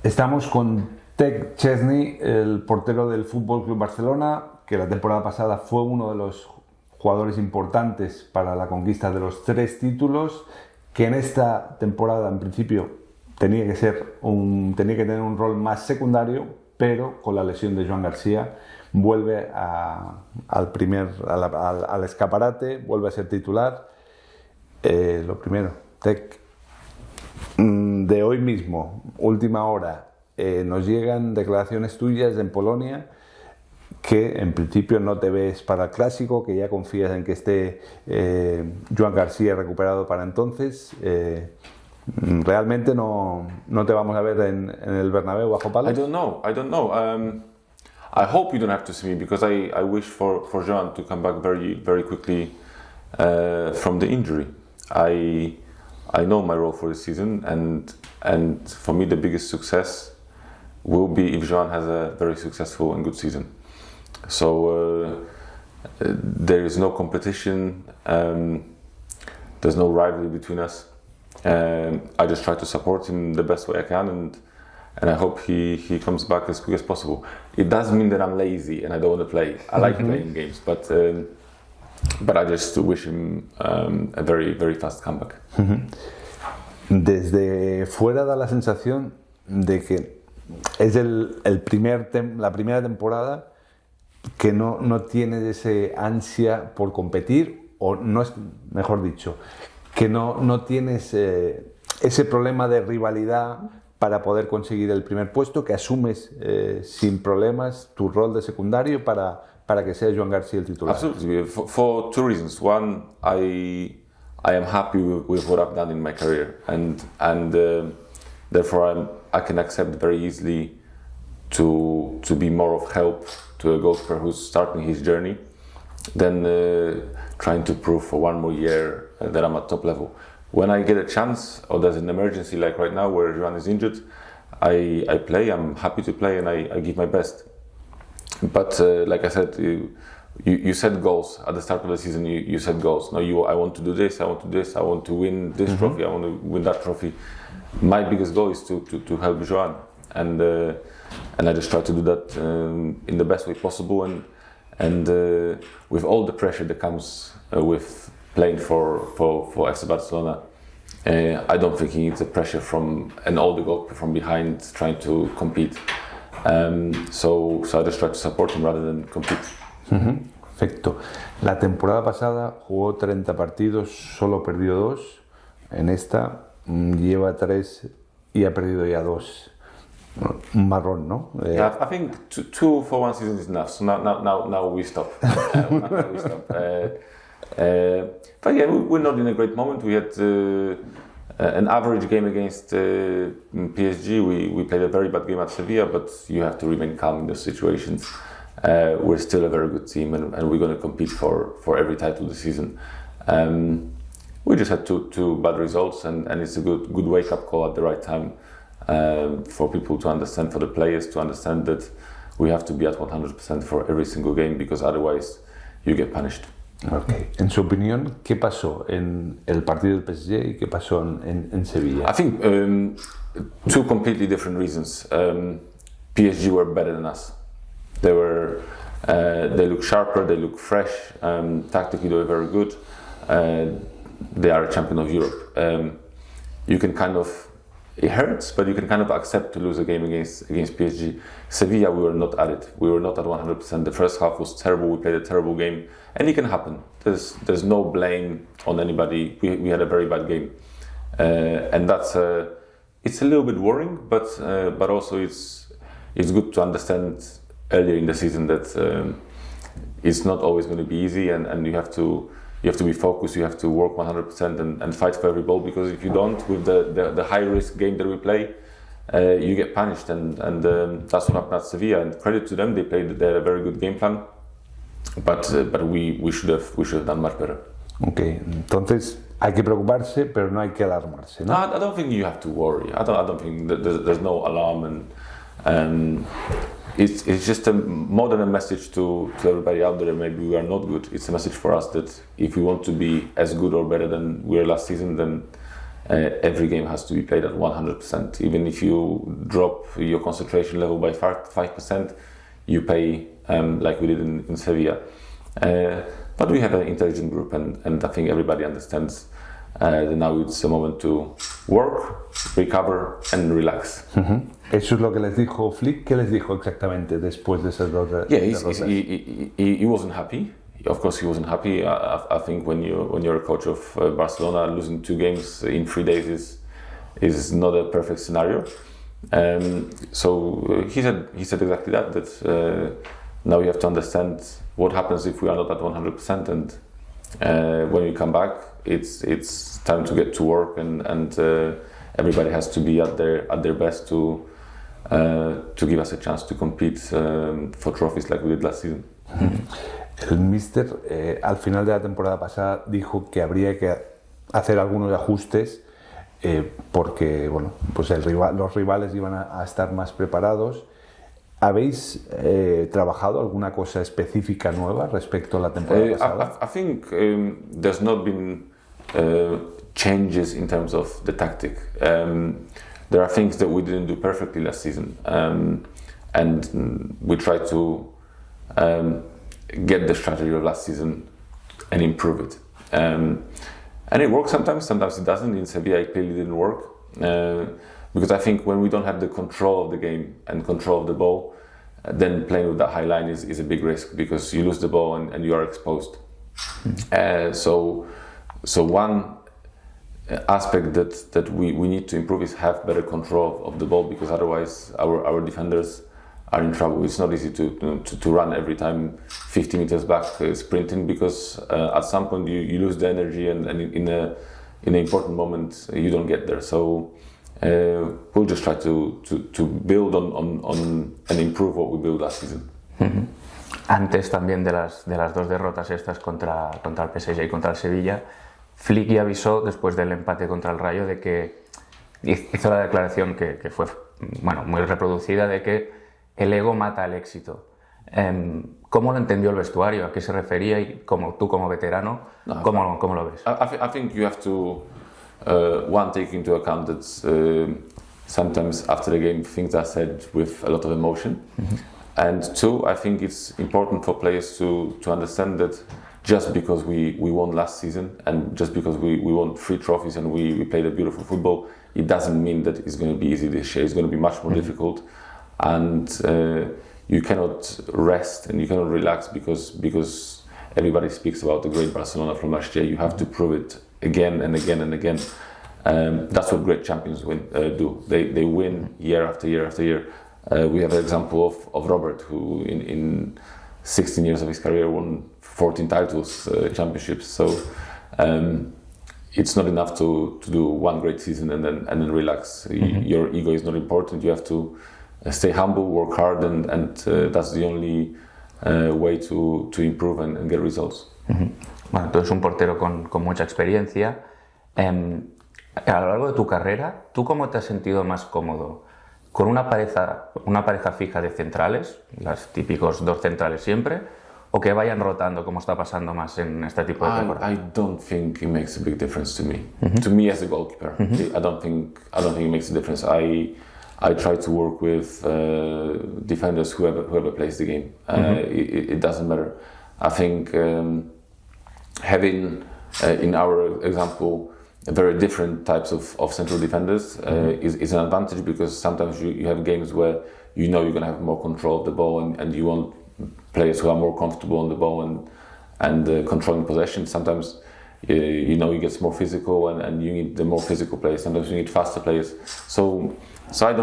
Estamos con Szczesny, el portero del Fútbol Club Barcelona, que la temporada pasada fue uno de los jugadores importantes para la conquista de los 3 títulos, que en esta temporada en principio tenía que tener un rol más secundario, pero con la lesión de Joan Garcia vuelve al escaparate, vuelve a ser titular. Lo primero, de hoy mismo, última hora, nos llegan declaraciones tuyas en Polonia que en principio no te ves para el Clásico, que ya confías en que esté Joan Garcia recuperado para entonces. Realmente no te vamos a ver en el Bernabéu bajo palos. I don't know. I hope you don't have to see me, because I wish for Joan to come back very, very quickly from the injury. I know my role for this season, and for me the biggest success will be if Joan has a very successful and good season. So there is no competition, there's no rivalry between us. I just try to support him the best way I can, and I hope he comes back as quick as possible. It doesn't mean that I'm lazy and I don't want to play. I like playing games, but I just wish him a very, very fast comeback. Desde fuera da la sensación de que es la primera temporada que no tienes ese ansia por competir, o no es, mejor dicho, que no tienes ese problema de rivalidad para poder conseguir el primer puesto, que asumes sin problemas tu rol de secundario para que sea Joan Garcia el titular. Absolutely, for 2 reasons. One, I am happy with what I've done in my career, and therefore I can accept very easily to be more of help to a goalkeeper who's starting his journey than trying to prove for 1 more year that I'm at top level. When I get a chance, or there's an emergency like right now where Joan is injured, I play. I'm happy to play, and I give my best. But like I said, you set goals at the start of the season. You set goals. No, I want to do this. I want to do this. I want to win this trophy. I want to win that trophy. My biggest goal is to help Joan, and I just try to do that in the best way possible, and with all the pressure that comes with playing for FC Barcelona. I don't think he needs the pressure from an older goalkeeper from behind trying to compete. So I just try to support him rather than compete. Perfecto. La temporada pasada jugó 30 partidos, solo perdió 2. En esta lleva 3 y ha perdido ya 2. Un marrón, ¿no? Yeah, I think 2 for 1 season is enough. So now we stop. But yeah, we're not in a great moment. We had an average game against PSG. We played a very bad game at Sevilla, but you have to remain calm in those situations. We're still a very good team, and we're going to compete for every title this season. We just had two bad results, and it's a good wake-up call at the right time for people to understand, for the players to understand that we have to be at 100% for every single game, because otherwise you get punished. Okay. En su opinión, ¿qué pasó en el partido del PSG y qué pasó en Sevilla? I think 2 completely different reasons. PSG were better than us. They look sharper, they look fresh. Tactically, they were very good. They are a champion of Europe. You can kind of, it hurts, but you can kind of accept to lose a game against PSG. Sevilla, we were not at it. We were not at 100%. The first half was terrible. We played a terrible game, and it can happen. There's no blame on anybody. We had a very bad game, and that's it's a little bit worrying, but also it's good to understand earlier in the season that it's not always going to be easy, and you have to be focused. You have to work 100% and fight for every ball, because if you don't, with the high risk game that we play, you get punished, and that's what happened at Sevilla. And credit to them, they had a very good game plan, but we should have done much better. Okay, entonces hay que preocuparse, pero no hay que alarmarse, ¿no? I don't think you have to worry. I don't think that there's no alarm, and it's just more than a message to everybody out there. Maybe we are not good. It's a message for us that if we want to be as good or better than we were last season, then every game has to be played at 100%. Even if you drop your concentration level by 5%, you pay like we did in Sevilla. But we have an intelligent group, and I think everybody understands that now it's a moment to work, recover and relax. Eso es lo que les dijo Flick. ¿Qué les dijo exactamente después de esas dos derrotas? He wasn't happy. Of course, he wasn't happy. I think when you're a coach of Barcelona, losing 2 games in 3 days is not a perfect scenario. So he said exactly that now we have to understand what happens if we are not at 100%, and when we come back, it's time to get to work, and everybody has to be at their best to give us a chance to compete for trophies like we did last season. El míster al final de la temporada pasada dijo que habría que hacer algunos ajustes porque bueno, pues los rivales iban a estar más preparados. ¿Habéis trabajado alguna cosa específica nueva respecto a la temporada pasada? I think there's not been changes in terms of the tactic. There are things that we didn't do perfectly last season, and we try to get the strategy of last season and improve it. And it works sometimes it doesn't. In Sevilla it clearly didn't work. Because I think when we don't have the control of the game and control of the ball, then playing with that high line is a big risk, because you lose the ball and you are exposed. So one aspect that we need to improve is have better control of the ball, because otherwise our defenders are in trouble. It's not easy to run every time 50 meters back sprinting, because at some point you lose the energy, and in an important moment you don't get there. So we'll just try to build on and improve what we built last season. Antes también de las 2 derrotas estas contra el PSG y contra el Sevilla, Flick ya avisó después del empate contra el Rayo de que hizo la declaración que fue muy reproducida, de que el ego mata el éxito. ¿Cómo lo entendió el vestuario? ¿A qué se refería? Y tú como veterano, ¿cómo lo ves? I think you have to one, take into account that sometimes after the game things are said with a lot of emotion. And 2, I think it's important for players to understand that just because we won last season, and just because we won 3 trophies and we played a beautiful football, it doesn't mean that it's going to be easy this year. It's going to be much more difficult, and you cannot rest and you cannot relax because everybody speaks about the great Barcelona from last year. You have to prove it again and again and again. That's what great champions do. They win year after year after year. We have an example of Robert, who in 16 years of his career won 14 titles, championships. So it's not enough to do one great season and then relax. Your ego is not important. You have to stay humble, work hard, and that's the only way to improve and get results. Bueno, tú eres un portero con mucha experiencia. A lo largo de tu carrera, ¿tú cómo te has sentido más cómodo? ¿Con una pareja fija de centrales, los típicos 2 centrales siempre, o que vayan rotando, como está pasando más en este tipo de temporada? I don't think it makes a big difference to me. To me as a goalkeeper, I don't think it makes a difference. I try to work with defenders whoever plays the game. It doesn't matter. I think having, in our example, very different types of central defenders is an advantage, because sometimes you have games where you know you're going to have more control of the ball, and you want players who are more comfortable on the ball and controlling possession. Sometimes you get more physical, and you need the more physical players. Sometimes you need faster players. So I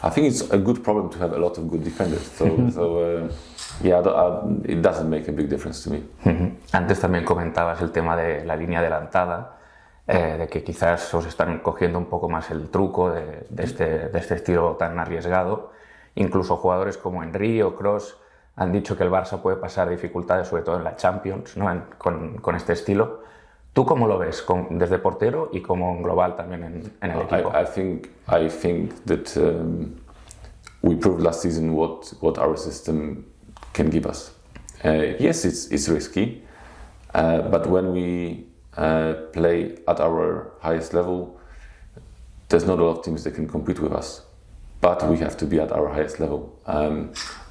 think it's a good problem to have a lot of good defenders. It doesn't make a big difference to me. Antes también comentabas el tema de la línea adelantada, de que quizás os están cogiendo un poco más el truco de este estilo tan arriesgado. Incluso jugadores como Henry o Kroos han dicho que el Barça puede pasar dificultades, sobre todo en la Champions, ¿no? con este estilo. ¿Tú cómo lo ves desde portero y como global también en el equipo? I think that we proved last season what our system can give us. Yes, it's risky, but when we play at our highest level, there's not a lot of teams that can compete with us, but we have to be at our highest level.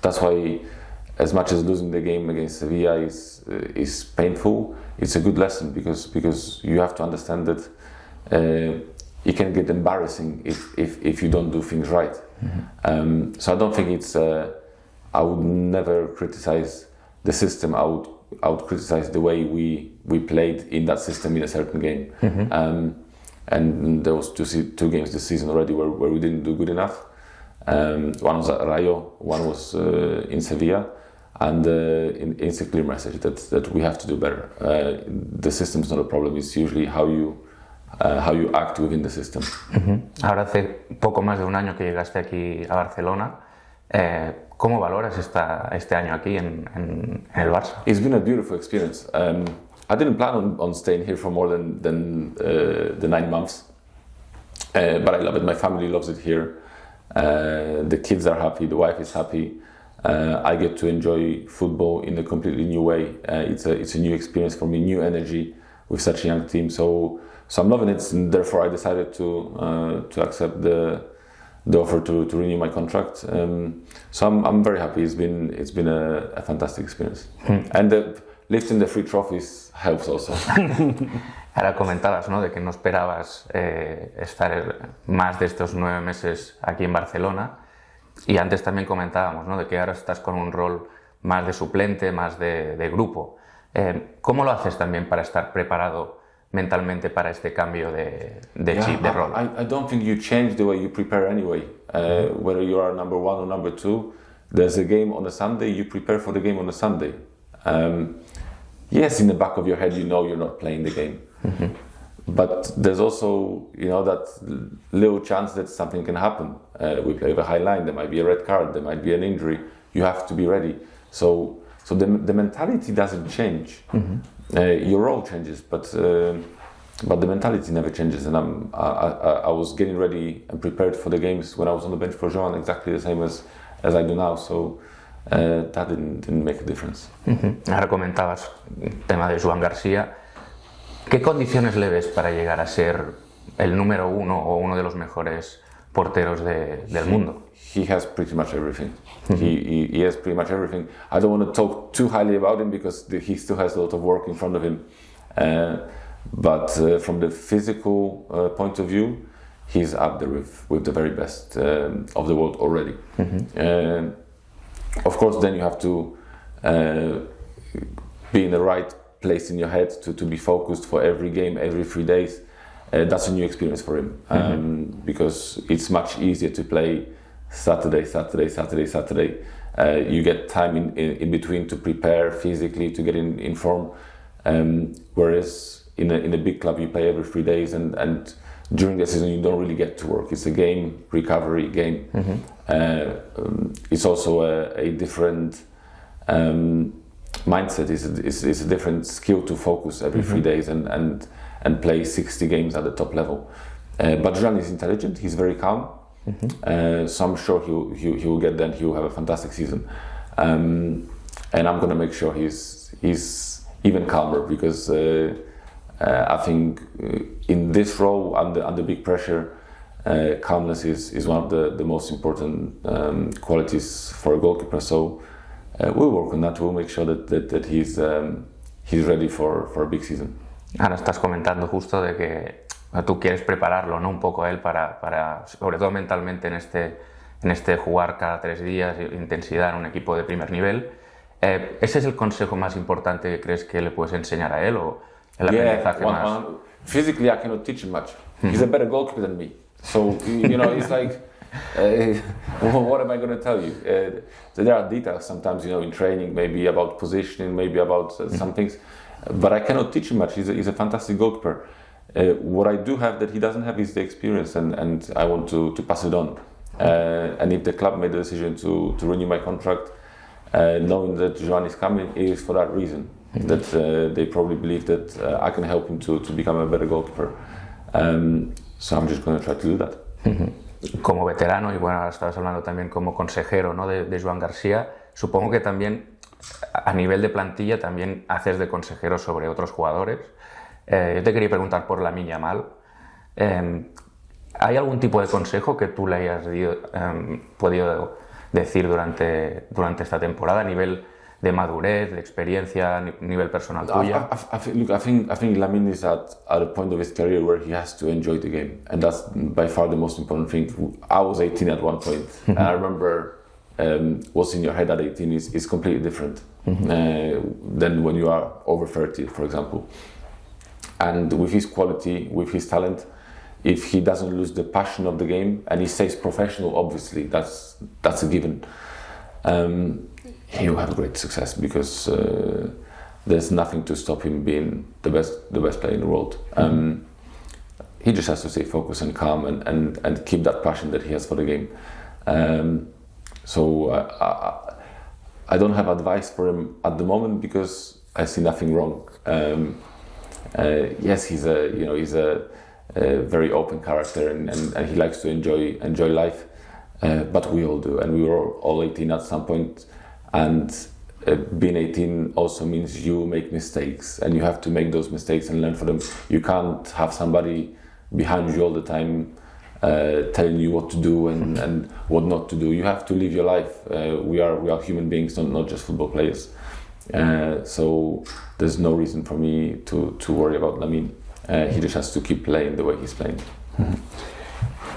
That's why, as much as losing the game against Sevilla is painful, it's a good lesson because you have to understand that it can get embarrassing if you don't do things right. So I don't think it's. I would never criticize the system. I would criticize the way we played in that system in a certain game. And there was two games this season already where we didn't do good enough. One was at Rayo, one was in Sevilla, and it's a clear message that we have to do better. The system's not a problem; it's usually how you act within the system. Ahora hace poco más de un año que llegaste aquí a Barcelona. ¿Cómo valoras este año aquí en el Barça? It's been a beautiful experience. I didn't plan on staying here for more than the 9 months, but I love it. My family loves it here. The kids are happy. The wife is happy. I get to enjoy football in a completely new way. It's a new experience for me, new energy with such a young team. So I'm loving it, and therefore I decided to accept the offer to renew my contract. So I'm very happy. It's been a fantastic experience, and lifting the 3 trophies helps also. Ahora comentabas, ¿no?, de que no esperabas estar más de estos 9 meses aquí en Barcelona, y antes también comentábamos, ¿no?, de que ahora estás con un rol más de suplente, más de grupo. ¿Cómo lo haces también para estar preparado mentalmente para este cambio de chip, de rol? I don't think you change the way you prepare anyway. Whether you are number 1 or number 2, there's a game on a Sunday, you prepare for the game on a Sunday. Yes, in the back of your head, you know you're not playing the game. But there's also, that little chance that something can happen. We play with a high line, there might be a red card, there might be an injury. You have to be ready. So the mentality doesn't change. Your role changes, but the mentality never changes. And I was getting ready and prepared for the games when I was on the bench for Joan, exactly the same as I do now. So that didn't make a difference. Ahora comentabas el tema de Joan Garcia. ¿Qué condiciones le ves para llegar a ser el número 1 o uno de los mejores porteros del mundo? He has pretty much everything. He has pretty much everything. I don't want to talk too highly about him because he still has a lot of work in front of him. But from the physical point of view, he's up there with the very best of the world already. Of course, then you have to be in the right place in your head to be focused for every game, every 3 days. That's a new experience for him because it's much easier to play Saturday. You get time in between to prepare physically, to get in form. Whereas in a big club, you play every 3 days, and during the season, you don't really get to work. It's a game, recovery game. It's also a different mindset. It's a different skill to focus every 3 days and play 60 games at the top level. But Joan is intelligent. He's very calm. So I'm sure he will get there and he will have a fantastic season. And I'm going to make sure he's even calmer because I think in this role under big pressure, calmness is one of the most important qualities for a goalkeeper. So we'll work on that. We'll make sure that he's ready for a big season. Ahora estás comentando justo de que tú quieres prepararlo, ¿no?, un poco a él para sobre todo mentalmente en este jugar cada 3 días, intensidad en un equipo de primer nivel. ¿Ese es el consejo más importante que crees que le puedes enseñar a él o el aprendizaje más? Physically, I cannot teach him much. He's a better goalkeeper than me. So, it's like, what am I going to tell you? There are details sometimes, in training, maybe about positioning, maybe about some things, but I cannot teach him much. He's a fantastic goalkeeper. What I do have that he doesn't have is the experience, and I want to pass it on. And if the club made the decision to renew my contract, knowing that Joan is coming, it is for that reason. That they probably believe that I can help him to become a better goalkeeper. So I'm just going to try to do that. Como veterano, y bueno, ahora estabas hablando también como consejero, ¿no?, de Joan Garcia, supongo que también a nivel de plantilla también haces de consejero sobre otros jugadores. Yo te quería preguntar por Lamine Yamal. ¿Hay algún tipo de consejo que tú le hayas podido decir durante esta temporada a nivel de madurez, de experiencia, nivel personal tuya? I think Lamine is at a point of his career where he has to enjoy the game, and that's by far the most important thing. I was 18 at one point, and I remember what's in your head at 18 is completely different than when you are over 30, for example. And with his quality, with his talent, if he doesn't lose the passion of the game, and he stays professional, obviously, that's a given. He will have great success because there's nothing to stop him being the best player in the world. He just has to stay focused and calm and keep that passion that he has for the game. So I don't have advice for him at the moment because I see nothing wrong. Yes, he's a very open character and he likes to enjoy life, but we all do, and we were all 18 at some point. And being 18 also means you make mistakes, and you have to make those mistakes and learn from them. You can't have somebody behind you all the time telling you what to do and what not to do. You have to live your life. We are human beings, not just football players. So there's no reason for me to worry about Lamine. He just has to keep playing the way he's playing.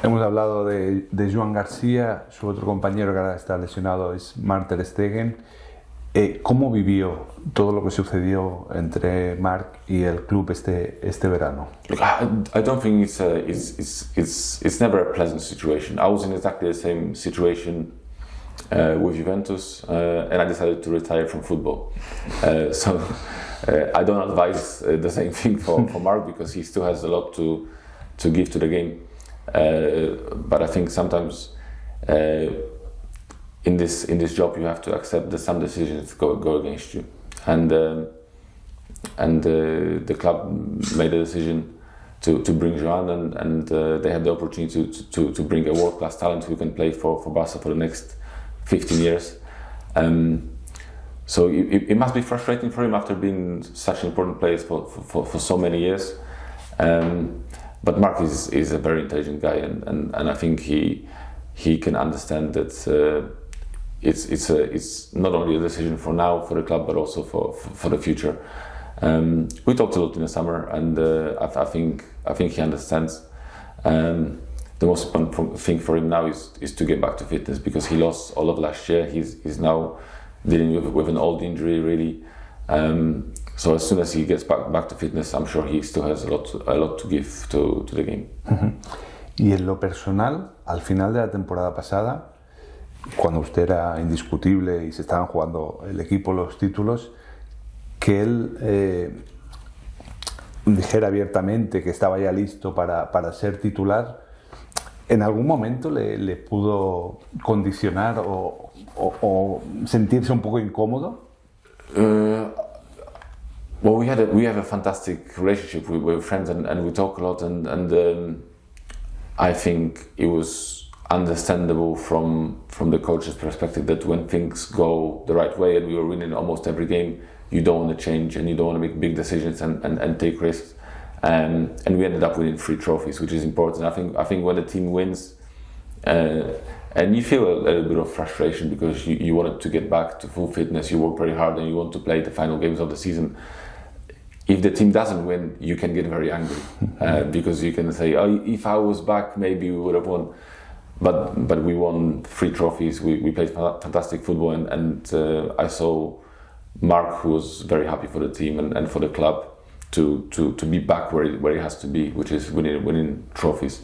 Hemos hablado de Joan Garcia, su otro compañero que ahora está lesionado es Marc ter Stegen. ¿Cómo vivió todo lo que sucedió entre Marc y el club este verano? Look, I don't think it's never a pleasant situation. I was in exactly the same situation with Juventus, and I decided to retire from football. So I don't advise the same thing for Marc because he still has a lot to give to the game. But I think sometimes in this job you have to accept that some decisions go against you, and the club made a decision to bring Joan, and they had the opportunity to bring a world-class talent who can play for Barca for the next 15 years. So it must be frustrating for him after being such an important player for so many years. But Marc is a very intelligent guy, and I think he can understand that it's not only a decision for now for the club but also for the future. We talked a lot in the summer, and I think he understands. The most important thing for him now is to get back to fitness because he lost all of last year. He's now dealing with an old injury really. So as soon as he gets back to fitness, I'm sure he still has a lot to give to the game. Y en lo personal, al final de la temporada pasada, cuando usted era indiscutible y se estaban jugando el equipo los títulos, que él dijera abiertamente que estaba ya listo para ser titular, ¿en algún momento le pudo condicionar o sentirse un poco incómodo? Well, we have a fantastic relationship. We're friends and we talk a lot, and I think it was understandable from the coach's perspective that when things go the right way and we were winning almost every game, you don't want to change and you don't want to make big decisions and take risks. And we ended up winning 3 trophies, which is important. I think when the team wins, and you feel a little bit of frustration because you wanted to get back to full fitness, you work very hard and you want to play the final games of the season. If the team doesn't win, you can get very angry because you can say, "Oh, if I was back, maybe we would have won." But we won 3 trophies. We played fantastic football, and I saw Marc, who was very happy for the team and for the club to be back where he has to be, which is winning trophies.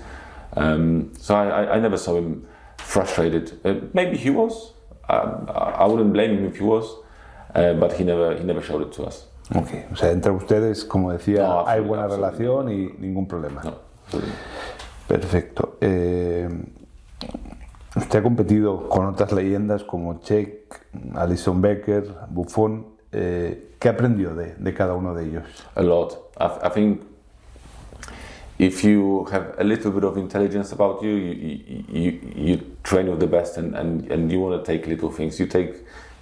So I never saw him frustrated. Maybe he was. I wouldn't blame him if he was, but he never showed it to us. Okay. O sea, entre ustedes, como decía, No, hay buena relación y ningún problema. No. Perfecto. Usted ha competido con otras leyendas como Cech, Alisson Becker, Buffon. ¿Qué aprendió de cada uno de ellos? A lot. I think if you have a little bit of intelligence about you train with the best, and you want to take little things. You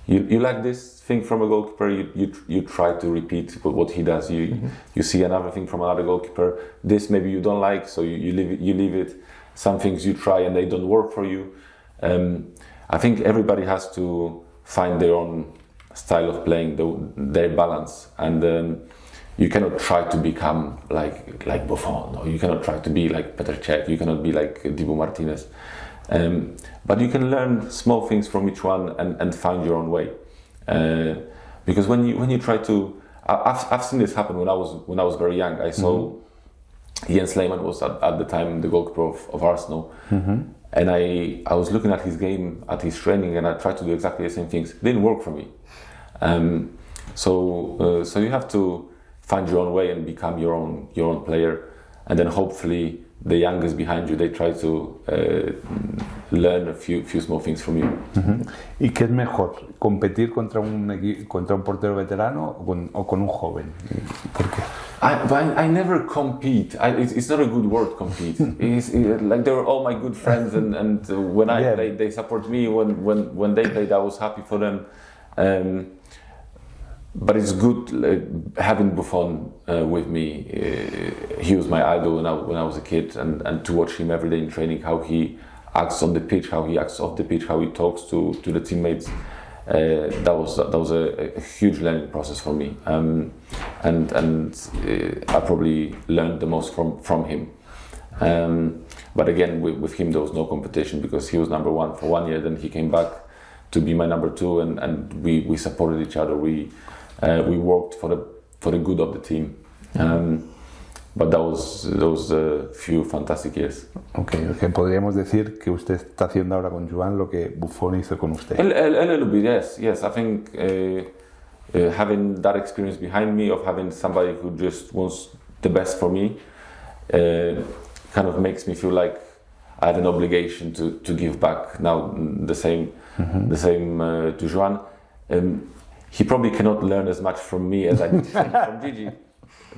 you like this thing from a goalkeeper, you try to repeat what he does. You see another thing from another goalkeeper. This maybe you don't like, so you leave it. Some things you try and they don't work for you. I think everybody has to find their own style of playing, their balance, and you cannot try to become like Buffon, or you cannot try to be like Petr Cech, you cannot be like Dibu Martinez. But you can learn small things from each one and find your own way. Because when you try to, I've seen this happen when I was very young. I saw Jens Lehmann was at the time the goalkeeper of Arsenal, and I was looking at his game, at his training, and I tried to do exactly the same things. It didn't work for me. So you have to find your own way and become your own player, and then hopefully the youngest behind you, they try to learn a few small things from you. ¿Y qué es mejor, competir contra un portero veterano o con un joven? ¿Por qué? I never compete. It's not a good word, compete. Like they were all my good friends, and when I played, they support me. When they played, I was happy for them. But it's good having Buffon with me. He was my idol when I was a kid, and to watch him every day in training, how he acts on the pitch, how he acts off the pitch, how he talks to the teammates. That was a huge learning process for me, and I probably learned the most from him. But again, with him there was no competition because he was number one for 1 year. Then he came back to be my number two, and we supported each other. We worked for the good of the team. But those few fantastic years. Okay, podríamos decir que usted está haciendo ahora con Joan lo que Buffon hizo con usted. A little bit, yes. I think having that experience behind me of having somebody who just wants the best for me kind of makes me feel like I have an obligation to give back now the same to Joan. He probably cannot learn as much from me as I did from Gigi.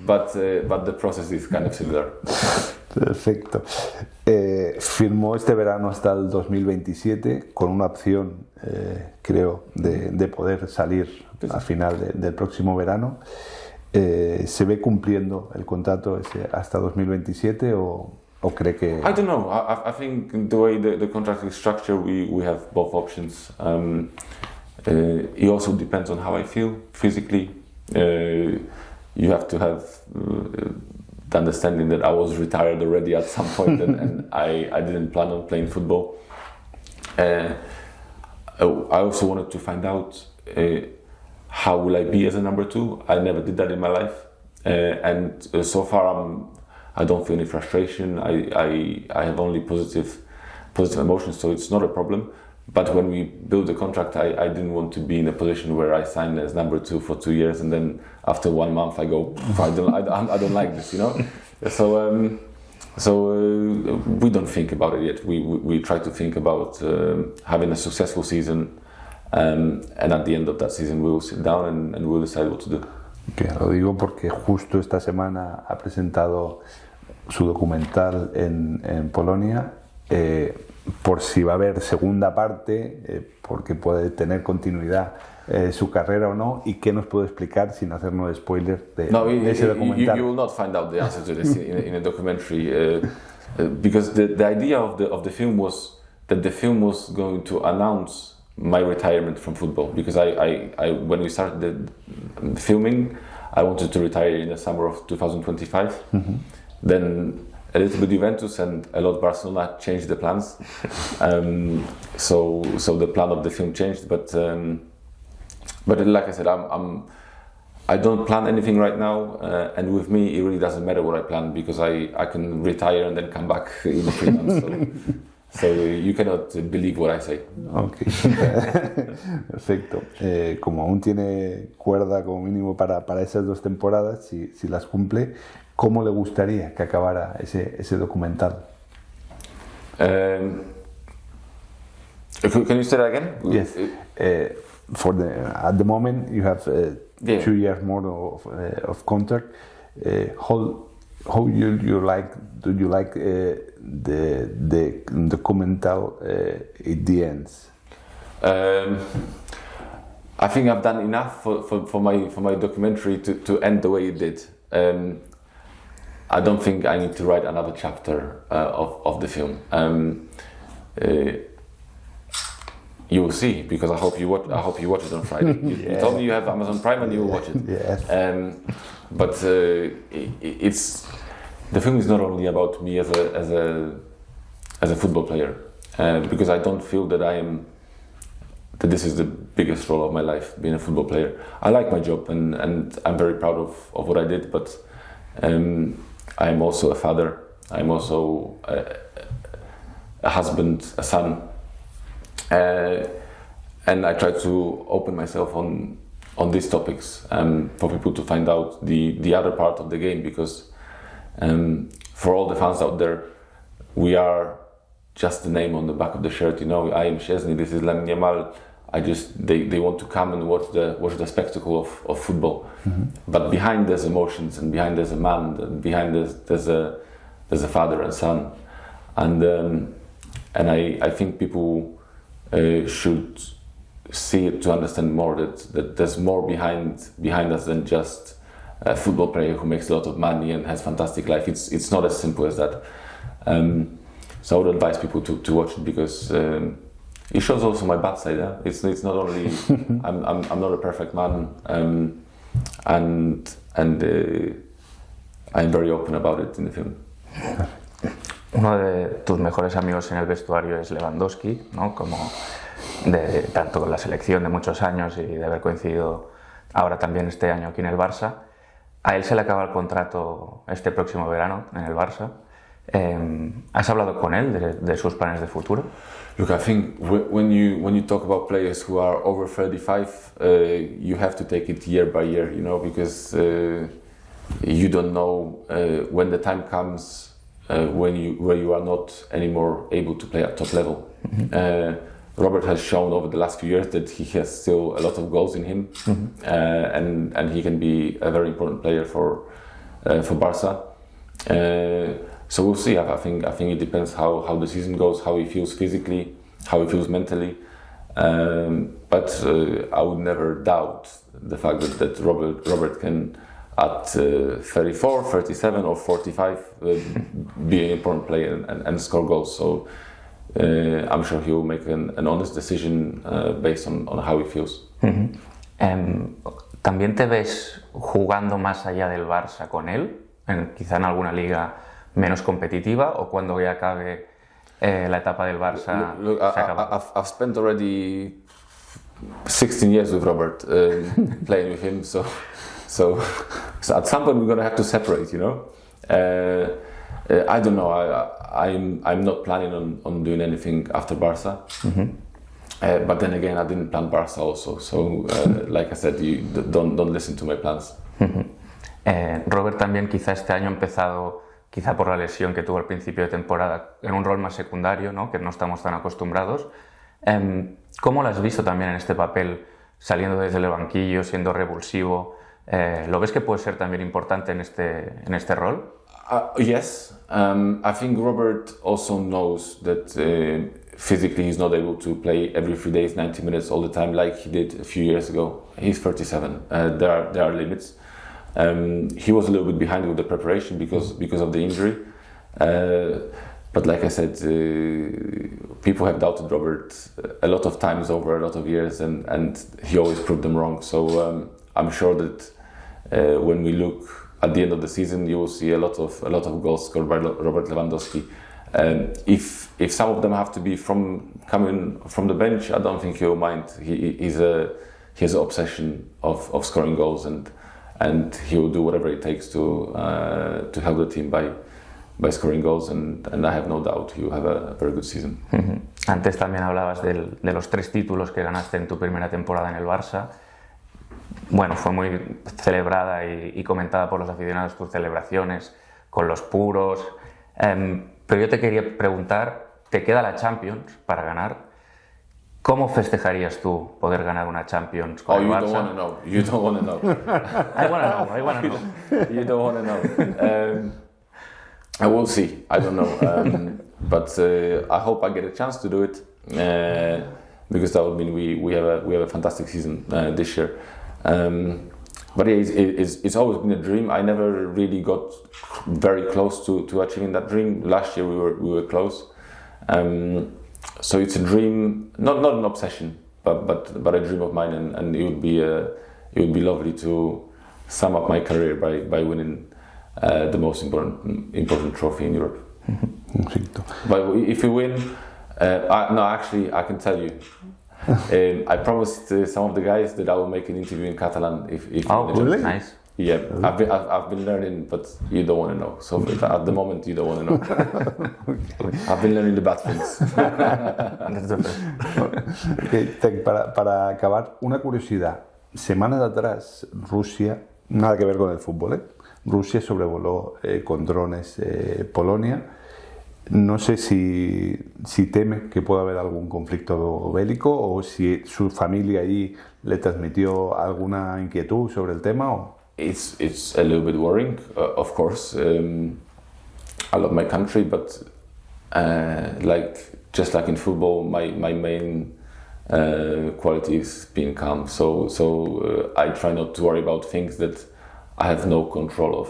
But the process is kind of similar. Perfecto. Firmó este verano hasta el 2027 con una opción, creo, de poder salir al final del próximo verano. ¿Se ve cumpliendo el contrato ese hasta 2027 o cree que...? I don't know. I think the way the contract is structured, we have both options. It also depends on how I feel physically. You have to have the understanding that I was retired already at some point and I didn't plan on playing football. I also wanted to find out how will I be as a number two. I never did that in my life, and so far I don't feel any frustration. I have only positive emotions, so it's not a problem. But when we built the contract, I didn't want to be in a position where I signed as number two for 2 years, and then after 1 month I go, I don't like this, you know. So we don't think about it yet. We try to think about having a successful season, and at the end of that season we will sit down and we'll decide what to do. Okay, lo digo porque justo esta semana ha presentado su documental en Polonia. Por si va a haber segunda parte, porque puede tener continuidad su carrera o no, y qué nos puede explicar sin hacernos spoiler de ese documental. You will not find out the answer to this in a documentary, because the idea of the film was that the film was going to announce my retirement from football, because I when we started the filming, I wanted to retire in the summer of 2025. Then a little bit Juventus and a lot Barcelona changed the plans, so the plan of the film changed. But like I said, I don't plan anything right now, and with me it really doesn't matter what I plan, because I can retire and then come back in 3 months. So you cannot believe what I say. Okay. Perfecto. Como aún tiene cuerda como mínimo para esas 2 temporadas, si las cumple, ¿cómo le gustaría que acabara ese documental? Can you say that again? Yes. At the moment you have 2 years more of contract. How you like? Do you like the documental at the end? I think I've done enough for my documentary to end the way it did. I don't think I need to write another chapter of the film. You will see, because I hope you watch it on Friday. You told me you have Amazon Prime and you will watch it. Yes. But it's the film is not only about me as a football player, because I don't feel that that this is the biggest role of my life, being a football player. I like my job and I'm very proud of what I did, but I am also a father. I'm also a husband, a son. And I try to open myself on these topics for people to find out the other part of the game, because for all the fans out there, we are just the name on the back of the shirt. You know, I am Szczesny, this is Lamine Yamal. They want to come and watch the spectacle of football. Mm-hmm. But behind there's emotions, and behind there's a man, and behind there's a father and son, and I think people should see it to understand more that there's more behind us than just a football player who makes a lot of money and has fantastic life. It's not as simple as that. So I would advise people to watch it, because it shows also my bad side. Yeah? It's not only I'm not a perfect man, and I'm very open about it in the film. Uno de tus mejores amigos en el vestuario es Lewandowski, ¿no? Como tanto con la selección de muchos años y de haber coincidido ahora también este año aquí en el Barça. A él se le acaba el contrato este próximo verano en el Barça. ¿Has hablado con él de sus planes de futuro? Look, I think when you talk about players who are over 35, you have to take it year by year, you know, because you don't know when the time comes where you are not anymore able to play at top level. Mm-hmm. Robert has shown over the last few years that he has still a lot of goals in him, mm-hmm. And he can be a very important player for Barca. So we'll see. I think it depends how the season goes, how he feels physically, how he feels mentally. But I would never doubt the fact that Robert can, at 34, 37 or 45, be an important player and score goals. So I'm sure he will make an honest decision based on how he feels. Mm-hmm. ¿También te ves jugando más allá del Barça con él? Quizá en alguna liga menos competitiva, o cuando ya acabe la etapa del Barça? Look, I've spent already 16 years with Robert, playing with him, so at some point we're going to have to separate, you know. I don't know. I'm not planning on doing anything after Barca. Mm-hmm. But then again, I didn't plan Barca also. So, like I said, you don't listen to my plans. Mm-hmm. Robert también quizá este año ha empezado, quizá por la lesión que tuvo al principio de temporada, en un rol más secundario, ¿no? Que no estamos tan acostumbrados. ¿Cómo lo has visto también en este papel, saliendo desde el banquillo, siendo revulsivo? ¿Lo ves que puede ser también importante en este rol? Yes. I think Robert also knows that physically he's not able to play every 3 days, 90 minutes all the time like he did a few years ago. He's 37. There are limits. He was a little bit behind with the preparation because of the injury. But like I said, people have doubted Robert a lot of times over a lot of years, and he always proved them wrong. So I'm sure that when we look at the end of the season, you will see a lot of goals scored by Robert Lewandowski. If some of them have to be coming from the bench, I don't think he will mind. He has an obsession of scoring goals, and he will do whatever it takes to help the team by scoring goals, and I have no doubt he will have a very good season. Uh-huh. Antes también hablabas de los 3 títulos que ganaste en tu primera temporada en el Barça. Bueno, fue muy celebrada y comentada por los aficionados tus celebraciones con los puros. Pero yo te quería preguntar, te queda la Champions para ganar. ¿Cómo festejarías tú poder ganar una Champions con el Barça? You don't want to know. I want to know. You don't want to know. I will see. I don't know. But I hope I get a chance to do it. because that would mean we have a fantastic season this year. But yeah, it's always been a dream. I never really got very close to achieving that dream. Last year we were close. So it's a dream, not an obsession, but a dream of mine, and it would be lovely to sum up my career by winning the most important trophy in Europe. But if we win, I can tell you. I promised some of the guys that I will make an interview in Catalan if really? Nice. Yeah, I've been learning, but you don't want to know. So at the moment, you don't want to know. I've been learning the bad things. Okay, para acabar, una curiosidad. Semanas atrás, Rusia, nada que ver con el fútbol, Rusia sobrevoló con drones Polonia. No sé si teme que pueda haber algún conflicto bélico o si su familia allí le transmitió alguna inquietud sobre el tema. ¿O? It's a little bit worrying, of course. I love my country, but just like in football, my main quality is being calm. So I try not to worry about things that I have no control of.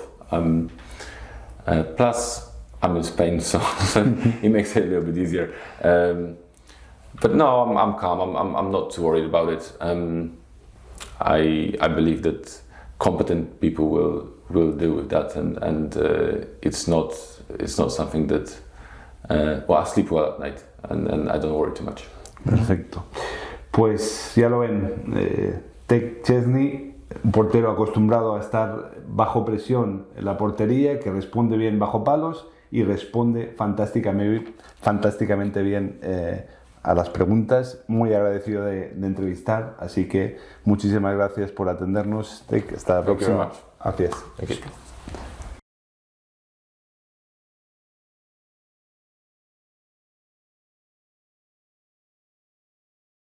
Plus, I'm in Spain, so it makes it a little bit easier. But no, I'm calm. I'm not too worried about it. I believe that competent people will deal with that, and it's not something that. I sleep well at night, and I don't worry too much. Perfecto. Pues ya lo ven, Szczesny, un portero acostumbrado a estar bajo presión en la portería, que responde bien bajo palos y responde fantásticamente bien a las preguntas. Muy agradecido de entrevistar, así que muchísimas gracias por atendernos. Hasta la próxima. Gracias. Thank you.